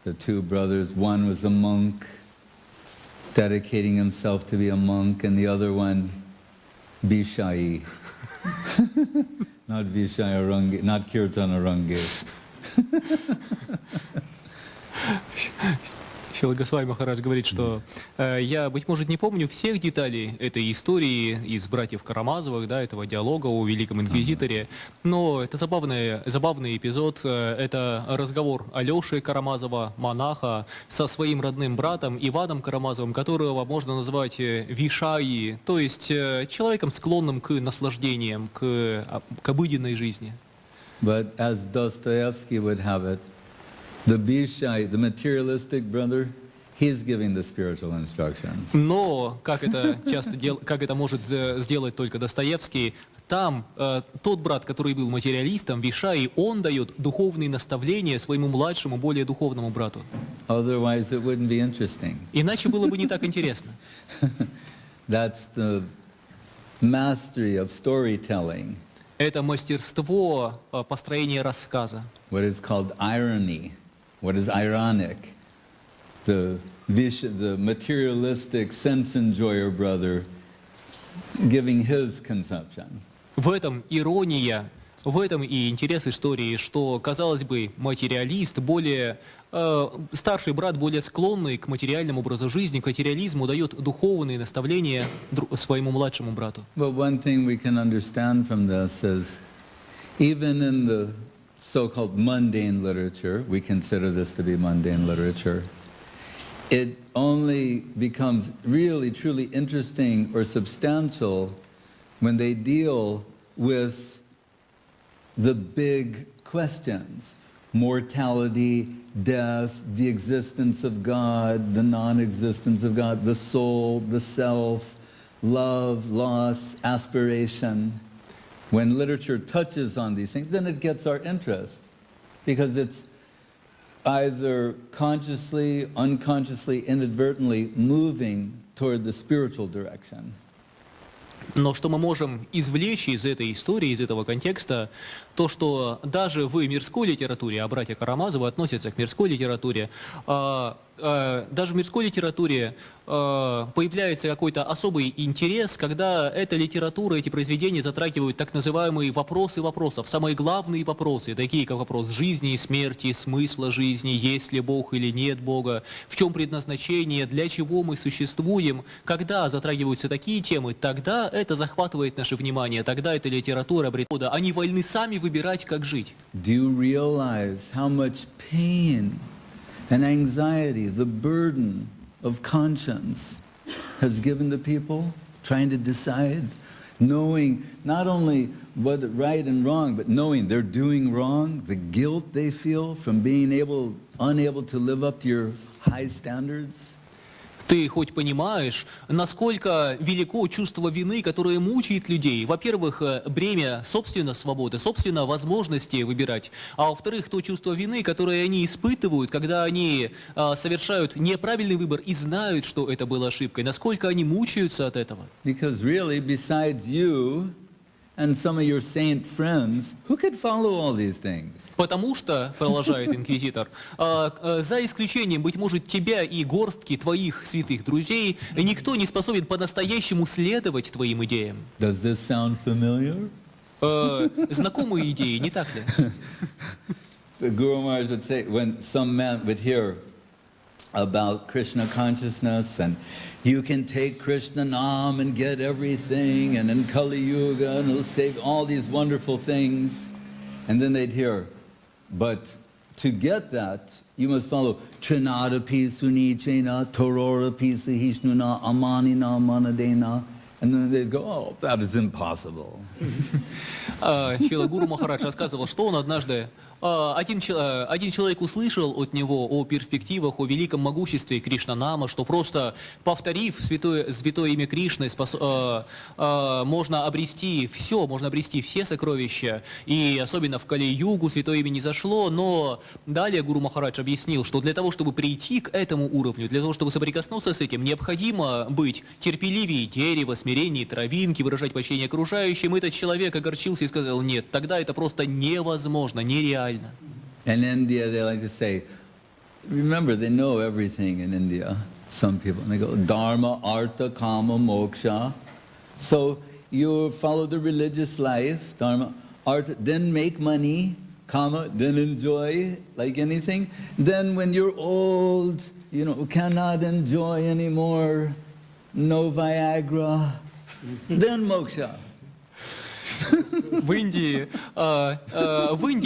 the two brothers. One was a monk, dedicating himself to be a monk, and the other one, Bishai. Not Vishayarangi, not Kirtanarangi. Шрила Госвами Махарадж говорит, что я, быть может, не помню всех деталей этой истории из братьев Карамазовых, да, этого диалога о Великом Инквизиторе, но это забавный эпизод, это разговор Алеши Карамазова, монаха, со своим родным братом Иваном Карамазовым, которого можно назвать вишаи, то есть человеком, склонным к наслаждениям, к обыденной жизни. But as Dostoevsky would have it, the Bishai, the materialistic brother, he's giving the spiritual instructions. Но, как это может сделать только Достоевский, там тот брат, который был материалистом, Вишай, он дает духовные наставления своему младшему, более духовному брату. Otherwise it wouldn't be interesting. Иначе было бы не так интересно. That's the mastery of storytelling. Это мастерство построения рассказа. What is called irony, what is ironic. The materialistic sense enjoyer brother giving his conception. В этом ирония, в этом и интерес истории, что, казалось бы, материалист, старший брат, более склонный к материальному образу жизни, к материализму, дает духовные наставления своему младшему брату. But one thing we can understand from this is, even in the so-called mundane literature, we consider this to be mundane literature, it only becomes really, truly interesting or substantial when they deal with the big questions: mortality, death, the existence of God, the non-existence of God, the soul, the self, love, loss, aspiration. When literature touches on these things, then it gets our interest, because it's either consciously, unconsciously, inadvertently moving toward the spiritual direction. Но что мы можем извлечь из этой истории, из этого контекста, то, что даже в мирской литературе, а братья Карамазовы относятся к мирской литературе, даже в мирской литературе появляется какой-то особый интерес, когда эта литература, эти произведения затрагивают так называемые вопросы вопросов, самые главные вопросы, такие как вопрос жизни и смерти, смысла жизни, есть ли Бог или нет Бога, в чем предназначение, для чего мы существуем. Когда затрагиваются такие темы, тогда это захватывает наше внимание, тогда эта литература обретает. Они вольны сами выбирать, как жить. Do you realize how much pain and anxiety, the burden of conscience has given to people trying to decide, knowing not only what right and wrong, but knowing they're doing wrong, the guilt they feel from being unable to live up to your high standards? Ты хоть понимаешь, насколько велико чувство вины, которое мучает людей? Во-первых, бремя собственно свободы, собственно возможности выбирать, а во-вторых, то чувство вины, которое они испытывают, когда они совершают неправильный выбор и знают, что это было ошибкой. Насколько они мучаются от этого? Because really, besides you and some of your saint friends, who could follow all these things? Потому что, продолжает инквизитор, за исключением, быть может, тебя и горстки твоих святых друзей, никто не способен по-настоящему следовать твоим идеям. Does this sound familiar? Знакомые идеи, не так ли? The Guru Maharaj would say, when some man would hear about Krishna consciousness, and you can take Krishna Nam and get everything, and in Kali Yuga, and it'll save all these wonderful things. And then they'd hear, but to get that, you must follow Trinada Pisuni Chena, Torora Pisahishnuna, Amanina Manadena. And then they'd go, oh, that is impossible. Шрила Гуру Махарадж рассказывал, что он однажды, один человек услышал от него о перспективах, о великом могуществе Кришнанама, что просто повторив святое имя Кришны, можно обрести все сокровища, и особенно в Кали-югу святое имя не зашло, но далее Гуру Махарадж объяснил, что для того, чтобы прийти к этому уровню, для того, чтобы соприкоснуться с этим, необходимо быть терпеливее дерева, смиреннее травинки, выражать почтение окружающим. Этот человек огорчился и сказал: нет, тогда это просто невозможно, нереально. In India, they like to say, remember, they know everything in India, some people. And they go, Dharma, Artha, Kama, Moksha. So you follow the religious life, Dharma, Artha, then make money, Kama, then enjoy like anything. Then when you're old, cannot enjoy anymore, no Viagra, then Moksha. В Индии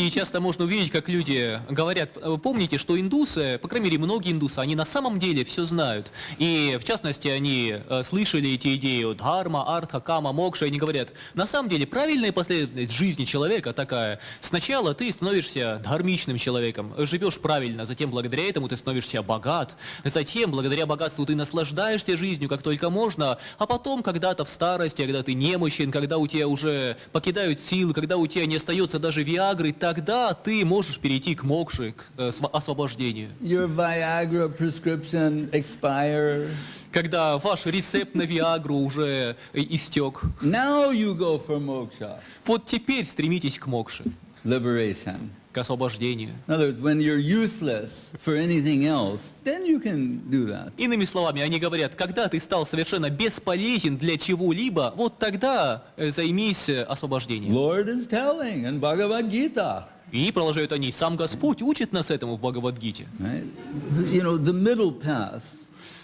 часто можно увидеть, как люди говорят, помните, что индусы, по крайней мере, многие индусы, они на самом деле все знают. И, в частности, они слышали эти идеи дхарма, артха, кама, мокша, и они говорят, на самом деле, правильная последовательность жизни человека такая. Сначала ты становишься дхармичным человеком, живешь правильно, затем благодаря этому ты становишься богат, затем благодаря богатству ты наслаждаешься жизнью как только можно, а потом когда-то в старости, когда ты немощен, когда у тебя уже покидают силы, когда у тебя не остается даже виагры, тогда ты можешь перейти к мокше, к освобождению. Your Viagra prescription expire. Когда ваш рецепт на виагру уже истек. Now you go for moksha. Вот теперь стремитесь к мокше, Liberation. к освобождению. In other words, when you're useless for anything else, then you can do that. Иными словами, они говорят, когда ты стал совершенно бесполезен для чего-либо, вот тогда займись освобождением. Lord is telling in Bhagavad Gita. И продолжают они, сам Господь учит нас этому в Бхагавад-гите. Right? The middle path,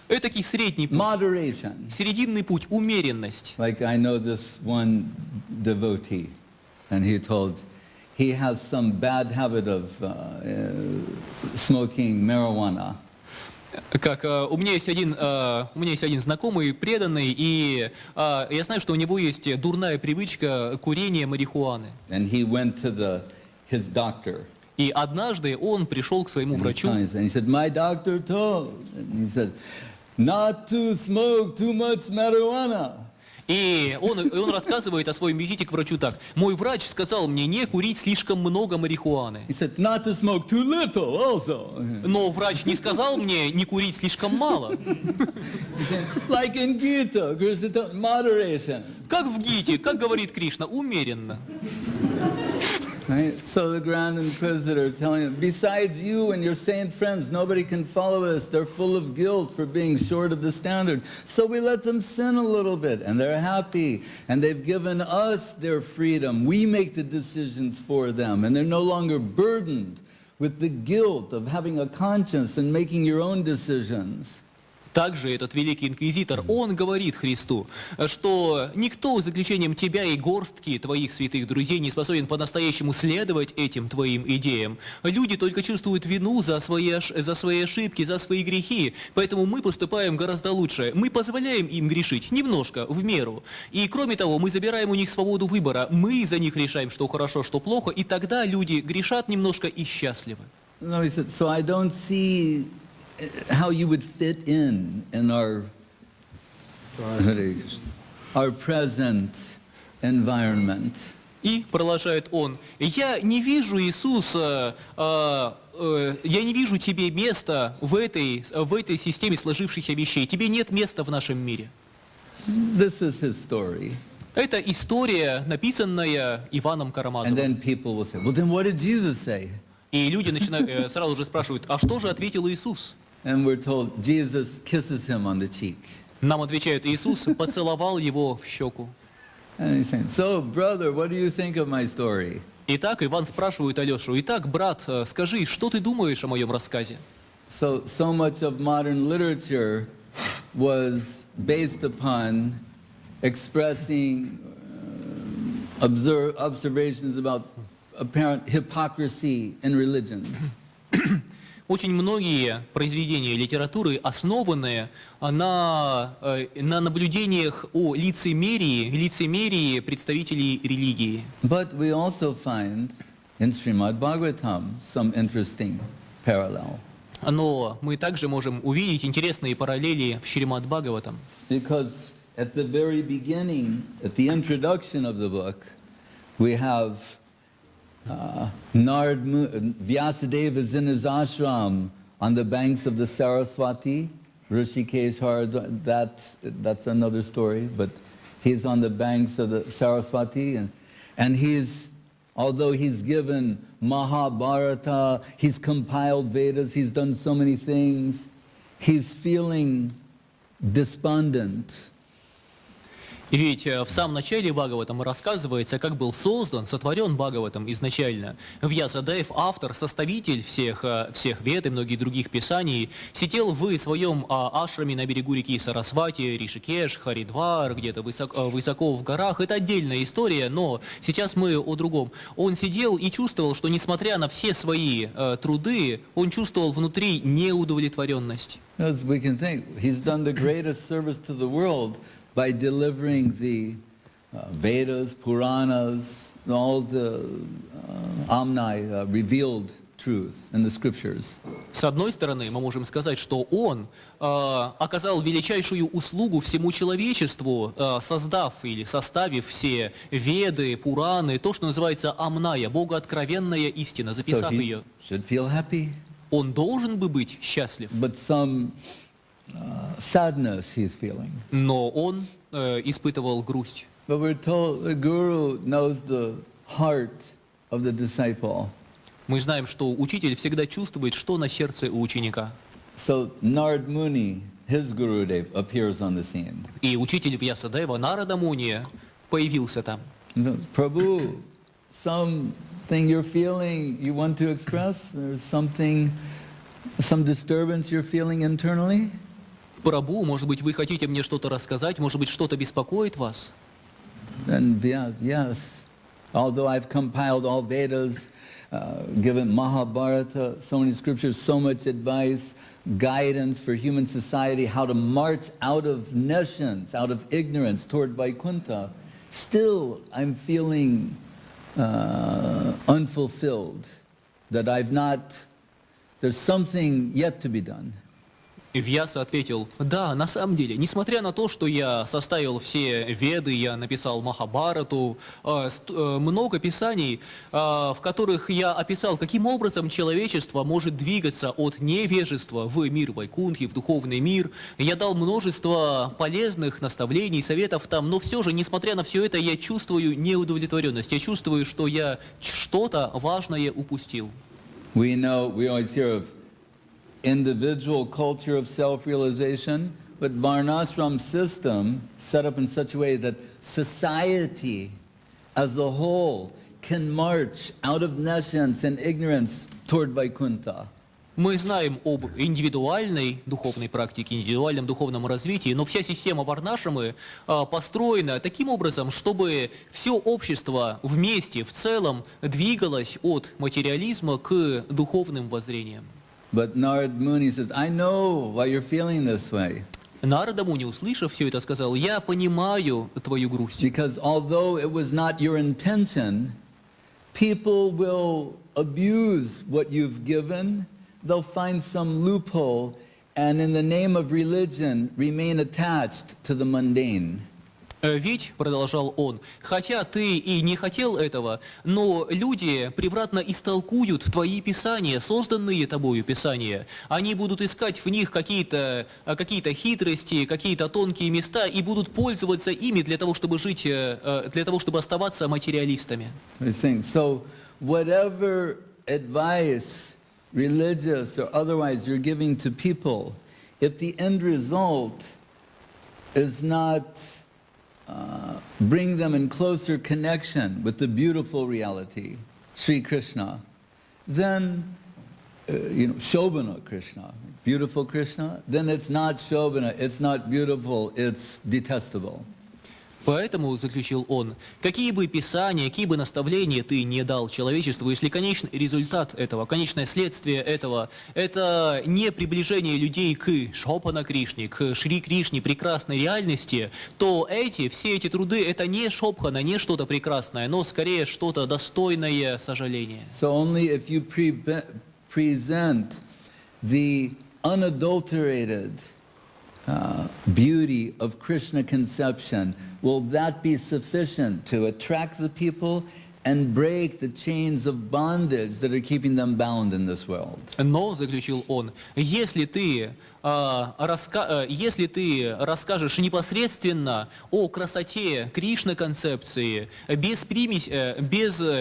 Этакий средний путь, moderation. серединный путь, умеренность. Like I know this one devotee, and he has some bad habit of smoking marijuana. Как у меня есть один знакомый преданный, и я знаю, что у него есть дурная привычка курения марихуаны. And he went to his doctor. И однажды он пришел к своему врачу. And he said, my doctor told, and he said, not to smoke too much marijuana. И он рассказывает о своем визите к врачу так. Мой врач сказал мне не курить слишком много марихуаны. He said, not to smoke too little also. Но врач не сказал мне не курить слишком мало. He said, like in Gita, Krishna told, moderation. Как в Гите, как говорит Кришна, умеренно. Right? So the Grand Inquisitor telling him, besides you and your saint friends, nobody can follow us. They're full of guilt for being short of the standard. So we let them sin a little bit, and they're happy. And they've given us their freedom. We make the decisions for them, and they're no longer burdened with the guilt of having a conscience and making your own decisions. Также этот великий инквизитор, он говорит Христу, что никто, за исключением тебя и горстки твоих святых друзей, не способен по-настоящему следовать этим твоим идеям. Люди только чувствуют вину за свои ошибки, за свои грехи, поэтому мы поступаем гораздо лучше. Мы позволяем им грешить немножко, в меру. И кроме того, мы забираем у них свободу выбора, мы за них решаем, что хорошо, что плохо, и тогда люди грешат немножко и счастливы. No, he said, so I don't see how you would fit in our present environment. И продолжает он, я не вижу, Иисус, я не вижу тебе места в этой системе сложившихся вещей. Тебе нет места в нашем мире. This is his story. Это история, написанная Иваном And Карамазовым. then people will say, well, then what did Jesus say? И люди начинают, сразу же спрашивают, а что же ответил Иисус? And we're told Jesus kisses him on the cheek. Нам отвечают, Иисус поцеловал его в щеку. And he's saying, so, brother, what do you think of my story? Итак, Иван спрашивает Алешу, итак, брат, скажи, что ты думаешь о моем рассказе? So much of modern literature was based upon expressing observations about apparent hypocrisy in religion. Очень многие произведения литературы основаны на наблюдениях о лицемерии представителей религии. But we also find in Srimad Bhagavatam some interesting parallel. Но мы также можем увидеть интересные параллели в Шримад Бхагаватам. Because at the very beginning, at the introduction of the book, we have Vyasadeva is in his ashram on the banks of the Saraswati, Rishikesh, that's another story, but he's on the banks of the Saraswati, and he's although he's given Mahabharata, he's compiled Vedas, he's done so many things, he's feeling despondent. Ведь в самом начале Бхагаватам рассказывается, как был создан, сотворен Бхагаватам изначально. Вьясадев, автор, составитель всех вед и многих других писаний, сидел в своем ашраме на берегу реки Сарасвати, Ришикеш, Харидвар, где-то высоко в горах. Это отдельная история, но сейчас мы о другом. Он сидел и чувствовал, что несмотря на все свои труды, он чувствовал внутри неудовлетворенность. As we can think, he's done the greatest service to the world by delivering the Vedas, Puranas, all the Amnai, revealed truth in the scriptures. С одной стороны, мы можем сказать, что он оказал величайшую услугу всему человечеству, создав или составив все Веды, Пураны, то, что называется Амная, богооткровенная истина, записав So he ее. should feel happy, Он должен бы быть счастлив, but some sadness he's feeling. но он испытывал грусть. But we're told the Guru knows the heart of the disciple. Мы знаем, что учитель всегда чувствует, что на сердце у ученика. So Narad Muni, his Gurudev, appears on the scene. И учитель Вьясадева, Нарада Муни, появился там. He goes, Prabhu, something you're feeling, you want to express? There's something, some disturbance you're feeling internally? Прабху, может быть, вы хотите мне что-то рассказать, может быть, что-то беспокоит вас? Then yes. Although I've compiled all Vedas, given Mahabharata, so many scriptures, so much advice, guidance for human society, how to march out of nescience, out of ignorance toward Vaikuntha, still I'm feeling unfulfilled, that there's something yet to be done. И Вьяса ответил: да, на самом деле, несмотря на то, что я составил все Веды, я написал Махабарату, много писаний, в которых я описал, каким образом человечество может двигаться от невежества в мир Вайкунтхи, в духовный мир. Я дал множество полезных наставлений, советов там, но все же, несмотря на все это, я чувствую неудовлетворенность, я чувствую, что я что-то важное упустил. We always hear of individual culture of self-realization, but Varnashram system set up in such a way that society as a whole can march out of nescience and ignorance toward Vaikuntha. Мы знаем об индивидуальной духовной практике, индивидуальном духовном развитии, но вся система Варнашрамы построена таким образом, чтобы все общество вместе, в целом, двигалось от материализма к духовным воззрениям. But Narad Muni says, I know why you're feeling this way. Нарада Муни, услышав все это, сказал: я понимаю твою грусть. Because although it was not your intention, people will abuse what you've given, they'll find some loophole, and in the name of religion, remain attached to the mundane. Ведь, продолжал он, хотя ты и не хотел этого, но люди превратно истолкуют твои писания, созданные тобою писания. Они будут искать в них какие-то хитрости, какие-то тонкие места и будут пользоваться ими для того, чтобы жить, для того, чтобы оставаться материалистами. So whatever advice, religious or otherwise, you're giving to people, if the end result is not bring them in closer connection with the beautiful reality, Sri Krishna, then, Shobhana Krishna, beautiful Krishna, then it's not Shobhana, it's not beautiful, it's detestable. Поэтому, заключил он, какие бы писания, какие бы наставления ты не дал человечеству, если конечный результат этого, конечное следствие этого, это не приближение людей к Шопана Кришне, к Шри Кришне, прекрасной реальности, то все эти труды, это не Шопхана, не что-то прекрасное, но скорее что-то достойное сожаления. So only if you present the unadulterated beauty of Krishna conception, will that be sufficient to attract the people and break the chains of bondage that are keeping them bound in this world. Но, заключил он, если ты расскажешь непосредственно о красоте Кришна-концепции, без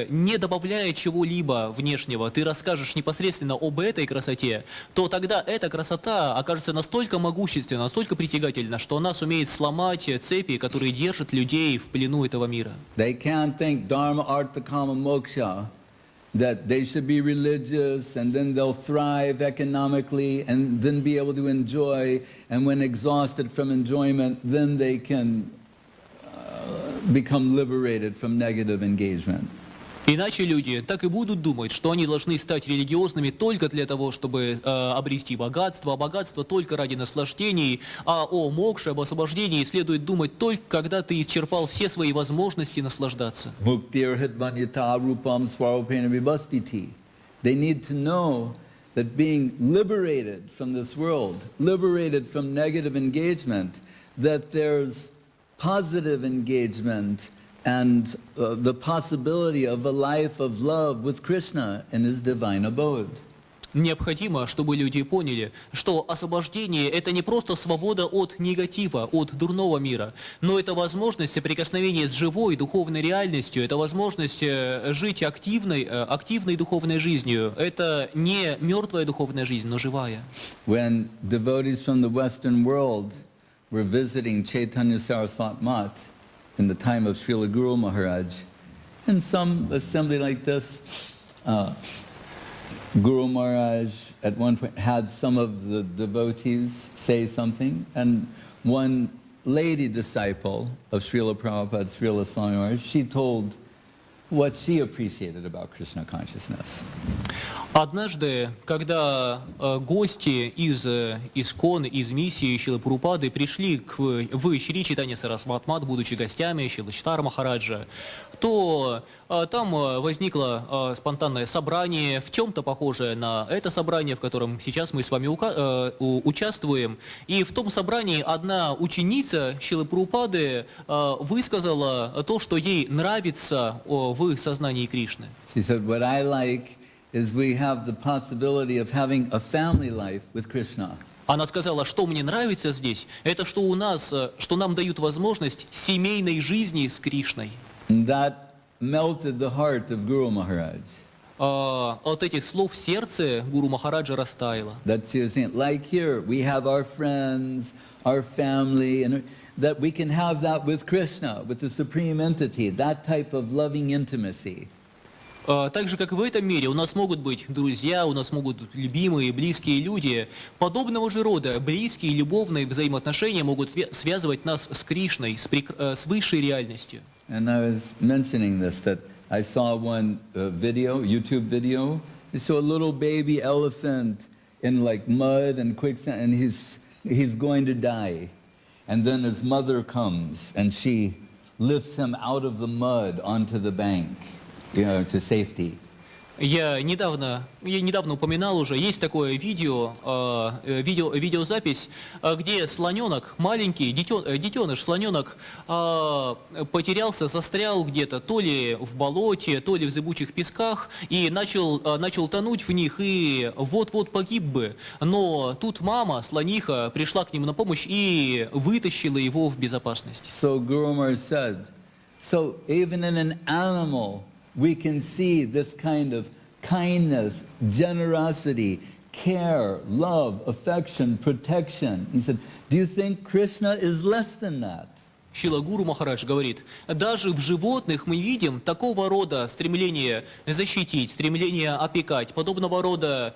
не добавляя чего-либо внешнего, ты расскажешь непосредственно об этой красоте, то тогда эта красота окажется настолько могущественна, настолько притягательна, что она сумеет сломать цепи, которые держат людей в плену этого мира. They can't think dharma, artha, kama, moksha, that they should be religious and then they'll thrive economically and then be able to enjoy, and when exhausted from enjoyment, then they can become liberated from negative engagement. Иначе люди так и будут думать, что они должны стать религиозными только для того, чтобы обрести богатство, а богатство только ради наслаждений, а о мокше, об освобождении следует думать только, когда ты исчерпал все свои возможности наслаждаться. They need to know that being liberated from this world, liberated from negative engagement, that there's positive engagement and the possibility of a life of love with Krishna in his divine abode. Необходимо, чтобы люди поняли, что освобождение – это не просто свобода от негатива, от дурного мира, но это возможность соприкосновения с живой духовной реальностью, это возможность жить активной духовной жизнью. Это не мертвая духовная жизнь, но живая. When devotees from the Western world were visiting Chaitanya Saraswat Mat in the time of Srila Guru Maharaj, in some assembly like this, Guru Maharaj at one point had some of the devotees say something, and one lady disciple of Srila Prabhupada, Srila Swami Maharaj, she told what she appreciated about Krishna consciousness. Однажды, когда гости из Искон, из миссии Шрилы Прабхупады пришли в Шри Чайтанья Сарасват Мат, будучи гостями Шрилы Читара Махараджа, то там возникло спонтанное собрание, в чем-то похожее на это собрание, в котором сейчас мы с вами участвуем. И в том собрании одна ученица Шрилы Прабхупады высказала то, что ей нравится в сознании Кришны. She said, what I like is we have the possibility of having a family life with Krishna. Она сказала, что мне нравится здесь, это что нам дают возможность семейной жизни с Кришной. And that melted the heart of Guru Maharaj. От этих слов сердце Гуру Махараджа растаяло. That she was saying, like here, we have our friends, our family, and that we can have that with Krishna, with the Supreme Entity, that type of loving intimacy. Так же, как в этом мире, у нас могут быть друзья, у нас могут быть любимые, близкие люди. Подобного же рода близкие, любовные взаимоотношения могут связывать нас с Кришной, с высшей реальностью. And I was mentioning this, that I saw one video, YouTube video. You saw a little baby elephant in like mud and quicksand, and he's going to die. And then his mother comes, and she lifts him out of the mud onto the bank, to safety. Я недавно упоминал уже, есть такое видеозапись, где слоненок, маленький детеныш слоненок потерялся, застрял где-то, то ли в болоте, то ли в зыбучих песках, и начал тонуть в них, и вот-вот погиб бы. Но тут мама, слониха, пришла к нему на помощь и вытащила его в безопасность. So Guru Maharaj said, so even in an animal, we can see this kind of kindness, generosity, care, love, affection, protection. He said, do you think Krishna is less than that? Шрила Гуру Махарадж говорит, даже в животных мы видим такого рода стремление защитить, стремление опекать, подобного рода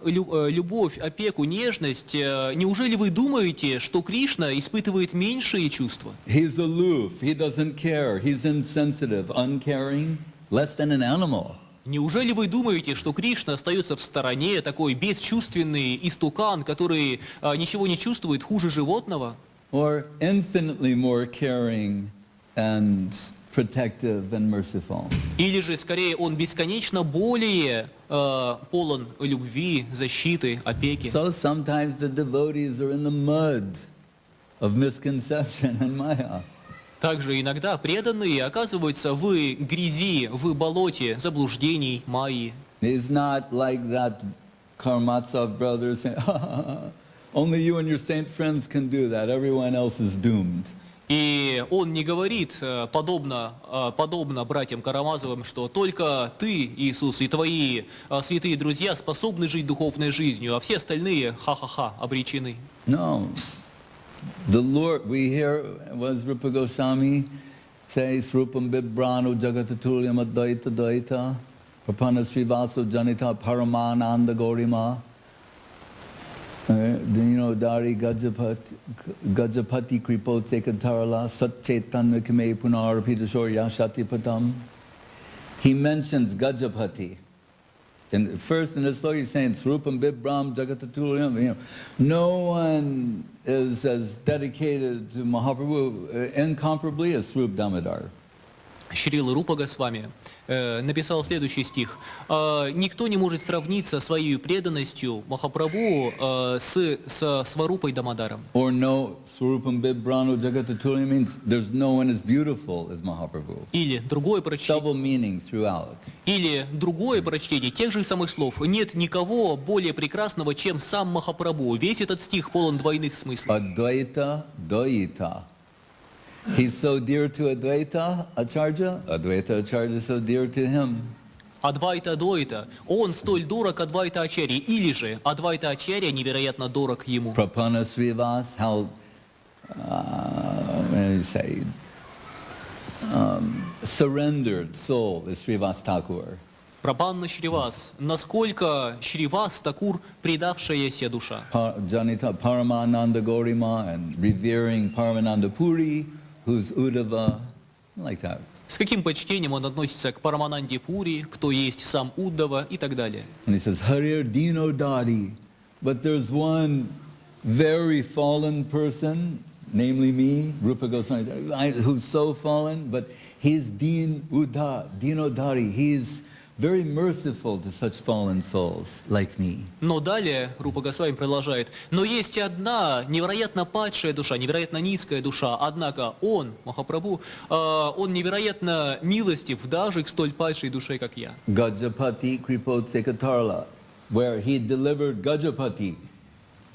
любовь, опеку, нежность. Неужели вы думаете, что Кришна испытывает меньшие чувства? He's aloof, he doesn't care, he's insensitive, uncaring, less than an animal. Неужели вы думаете, что Кришна остается в стороне, такой бесчувственный истукан, который ничего не чувствует, хуже животного? Or infinitely more caring and protective and merciful. Или же, скорее, он бесконечно более полон любви, защиты, опеки. So sometimes the devotees are in the mud of misconception and maya. Также иногда преданные оказываются в грязи, в болоте заблуждений, майи. He's not like that Karmatsov brother saying, only you and your saint friends can do that, everyone else is doomed. И он не говорит, подобно братьям Карамазовым, что только ты, Иисус, и твои святые друзья способны жить духовной жизнью, а все остальные, ха-ха-ха, обречены. No. The Lord, we hear, was Rupa Goswami say, Srupam Bibrano Jagatatulyam Advaita Dvaita Prapana Srivaso Janita Paramananda Gorima. Dari Gajapati Kripo Tsekantarala Satchetan Vikame Punarapidashor Yashati Patam. He mentions Gajapati. And first in the story he's saying Srupam Bibram Jagatatulyam. No one is as dedicated to Mahaprabhu incomparably as Srup Damodar. Шрила Рупа Госвами написал следующий стих. «Никто не может сравниться своей преданностью Махапрабху с Сварупой Дамодаром». Or no, Swarupam Bibrano Jagatatulyam means there's no one as beautiful as Mahaprabhu. Или другое прочтение. Double meaning throughout. Или другое прочтение тех же самых слов. Нет никого более прекрасного, чем сам Махапрабху. Весь этот стих полон двойных смыслов. Advaita Dvaita. He's so dear to Advaita Acharya. Advaita Acharya is so dear to him. Адвайта Дойта. Он столь дорог Адвайта Ачарьи. Или же Адвайта Ачарья невероятно дорог ему. Prapana Srivas, how, what do you say, surrendered soul is Srivas Thakur. Прабханна Шривас. Насколько Шривас Такур предавшаяся душа. Janita Paramananda Gorima and revering Paramananda Puri, who's Uddhava, like that. С каким почтением он относится к Парамананде Пури, кто есть сам Уддава и так далее. And he says, Harir Dino Dari. But there's one very fallen person, namely me, Rupa Goswami, who's so fallen, but he's Dino Dari. He's very merciful to such fallen souls like me. Но далее Рупа Госвами продолжает. Но есть одна невероятно падшая душа, невероятно низкая душа. Однако он, Махапрабху, он невероятно милостив даже к столь падшей душе, как я. Gajapati Kripotsekatharla, where he delivered Gajapati.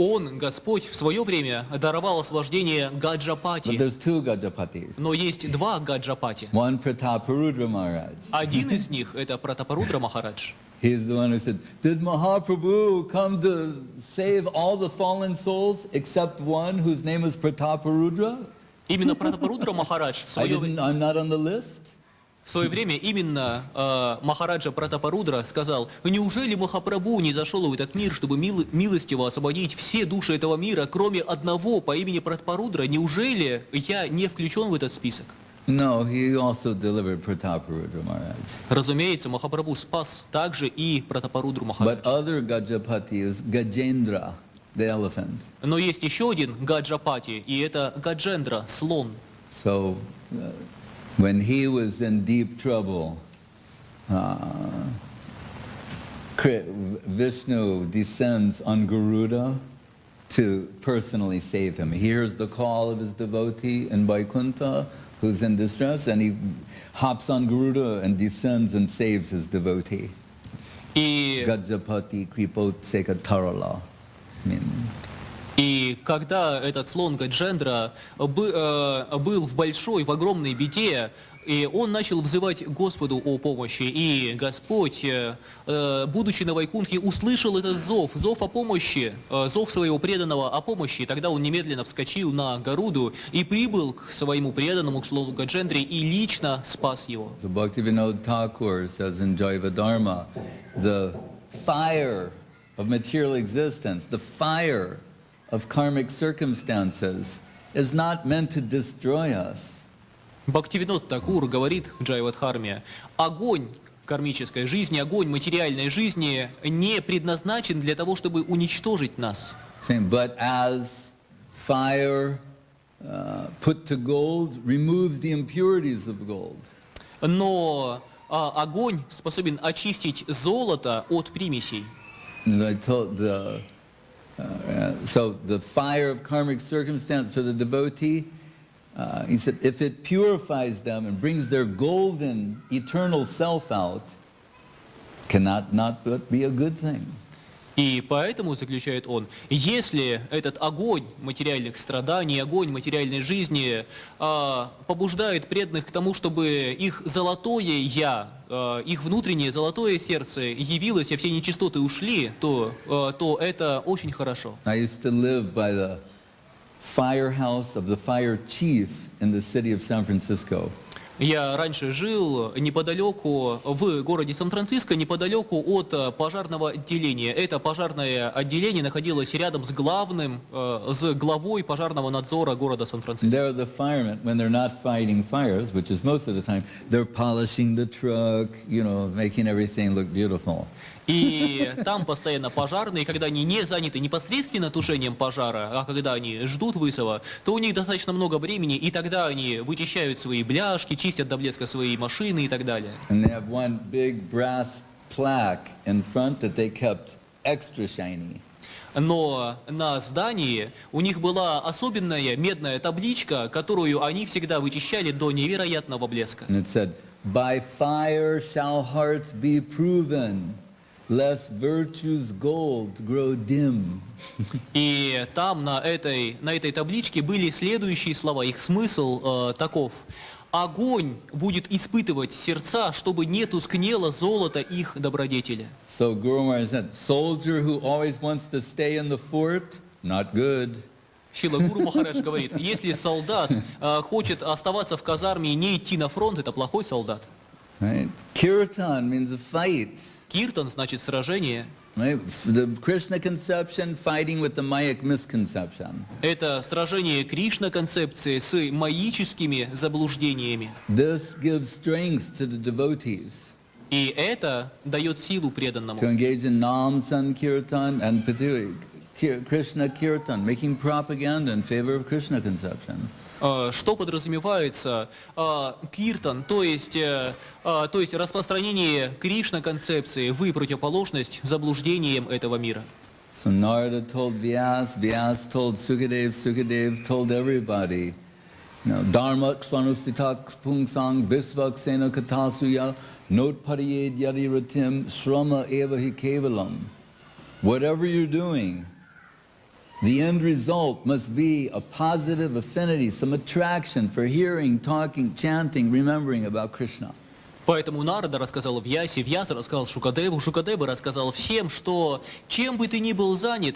Он, Господь, в свое время даровал освобождение But Гаджапати. there's two Gajapatis. Но есть два Гаджапати. One Prataparudra Maharaj. Один из них — это Пратапарудра Махарадж. He's the one who said, did Mahaprabhu come to save all the fallen souls except one whose name is Prataparudra? Именно Пратапарудра Махарадж I'm not on the list? в свое время именно Махараджа Пратапарудра сказал: неужели Махапрабху не зашел в этот мир, чтобы милостиво освободить все души этого мира, кроме одного по имени Пратапарудра? Неужели я не включен в этот список? No, he also delivered Prataparudra Maharaj. Разумеется, Махапрабху спас также и Пратапарудру But Махарадж. other Gajapati is Gajendra, the elephant. Но есть еще один Гаджапати, и это Гаджендра, слон. So when he was in deep trouble, Vishnu descends on Garuda to personally save him. He hears the call of his devotee in Vaikuntha who's in distress, and he hops on Garuda and descends and saves his devotee. И Gajapati Kripotsekatharala. И когда этот слон Гаджендра был в огромной беде, и он начал взывать Господу о помощи, и Господь, будучи на Вайкунтхе, услышал этот зов о помощи, зов своего преданного о помощи, и тогда он немедленно вскочил на Гаруду и прибыл к своему преданному, к слону Гаджендре, и лично спас его. So Bhaktivinoda Thakur says in Jaiva Dharma, the fire of material existence, the fire of karmic circumstances is not meant to destroy us. Бхактивинод Такур говорит в Джайвадхарме: огонь кармической жизни, огонь материальной жизни не предназначен для того, чтобы уничтожить нас. But as fire put to gold removes the impurities of gold. Но огонь способен очистить золото от примесей. And I told so the fire of karmic circumstance for the devotee he said, if it purifies them and brings their golden, eternal self out, cannot not but be a good thing. И поэтому, заключает он, если этот огонь материальных страданий, огонь материальной жизни побуждает преданных к тому, чтобы их золотое «я», их внутреннее золотое сердце явилось, и все нечистоты ушли, то это очень хорошо. I used to live by the firehouse of the fire chief in the city of San Francisco. Я раньше жил неподалеку, в городе Сан-Франциско, неподалеку от пожарного отделения. Это пожарное отделение находилось рядом с главой пожарного надзора города Сан-Франциско. There the firemen, when they're not fighting fires, which is most of the time, they're polishing the truck, making everything look beautiful. И там постоянно пожарные, когда они не заняты непосредственно тушением пожара, а когда они ждут вызова, то у них достаточно много времени, и тогда они вычищают свои бляшки, чистят до блеска свои машины и так далее. And they have one big brass plaque in front that they kept extra shiny. Но на здании у них была особенная медная табличка, которую они всегда вычищали до невероятного блеска. And it said, "By fire shall hearts be proven, lest virtue's gold grow dim." И там на этой табличке были следующие слова. Их смысл таков: огонь будет испытывать сердца, чтобы не тускнело золото их добродетели. So Guru Maharaj said, soldier who always wants to stay in the fort, not good. Шрила Гуру Махарадж говорит, если солдат хочет оставаться в казарме и не идти на фронт, это плохой солдат. Right? Kirtan means a fight. Киртан значит сражение. Right? The Krishna conception fighting with the Mayak misconception. Это сражение Кришна-концепции с майическими заблуждениями. This gives strength to the devotees И это дает силу преданному. to engage in Nam Sankirtan and particularly Krishna Kirtan, making propaganda in favor of Krishna conception. Что подразумевается киртан, то есть распространение Кришна-концепции в противоположность заблуждениям этого мира. So Narada told Vyas, Vyas told Sukadev, Sukadev told everybody. Dharmak svanustitak pungsang bisvak sena katasuya notpariyed yadi ratim shrama evahi kevalam. Whatever you're doing, the end result must be a positive affinity, some attraction for hearing, talking, chanting, remembering about Krishna. Поэтому Нарада рассказал Вьясе, Вьяса рассказал Шукадеву, Шукадева рассказал всем, что чем бы ты ни был занят,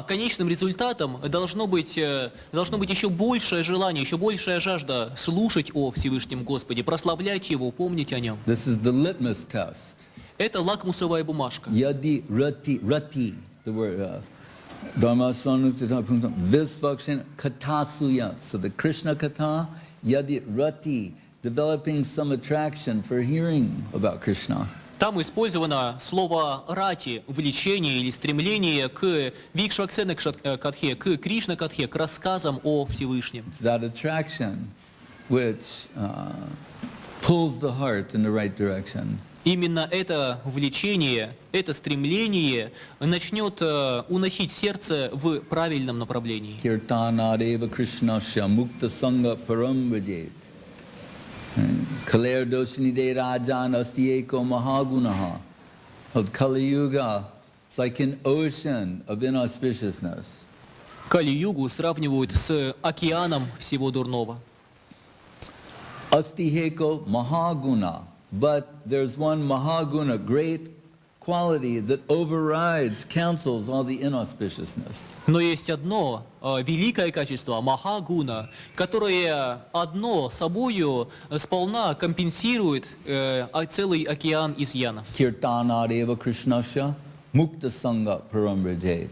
конечным результатом должно быть еще большее желание, еще большая жажда слушать о Всевышнем Господе, прославлять Его, помнить о Нем. This is the litmus test. Это лакмусовая бумажка. Yadi rati, the word Dharma svanustitak pungsang bisvak sena katasuya. So the Krishna katha, yadi rati, developing some attraction for hearing about Krishna. Там использовано слово «рати» – влечение или стремление к Викшваксена Катхе, к Кришна Катхе, к рассказам о Всевышнем. It's that attraction which pulls the heart in the right direction. Именно это влечение, это стремление начнет уносить сердце в правильном направлении. Kirtanadeva Krishnasya mukta sangha param vidyet. Kaler doshinide rajan astiyeko mahagunaha. Kali Yuga, it's like an ocean of inauspiciousness. Кали-югу сравнивают с океаном всего дурного. Astiheko mahaguna. But there's one mahaguna, great quality that overrides, cancels all the inauspiciousness. Но есть одно великое качество, махагуна, которое одно собою сполна компенсирует целый океан изъянов. Kirtanadeva Krishnasya mukta sangha paramrajay.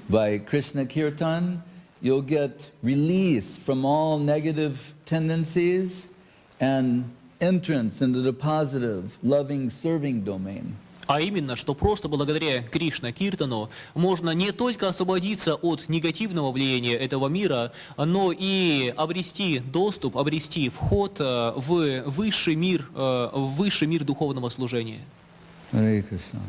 By Krishna Kirtan, you'll get release from all negative tendencies and entrance into the positive, loving, serving domain. А именно, что просто благодаря Кришна Киртану можно не только освободиться от негативного влияния этого мира, но и обрести доступ, обрести вход в высший мир духовного служения. Hare Krishna.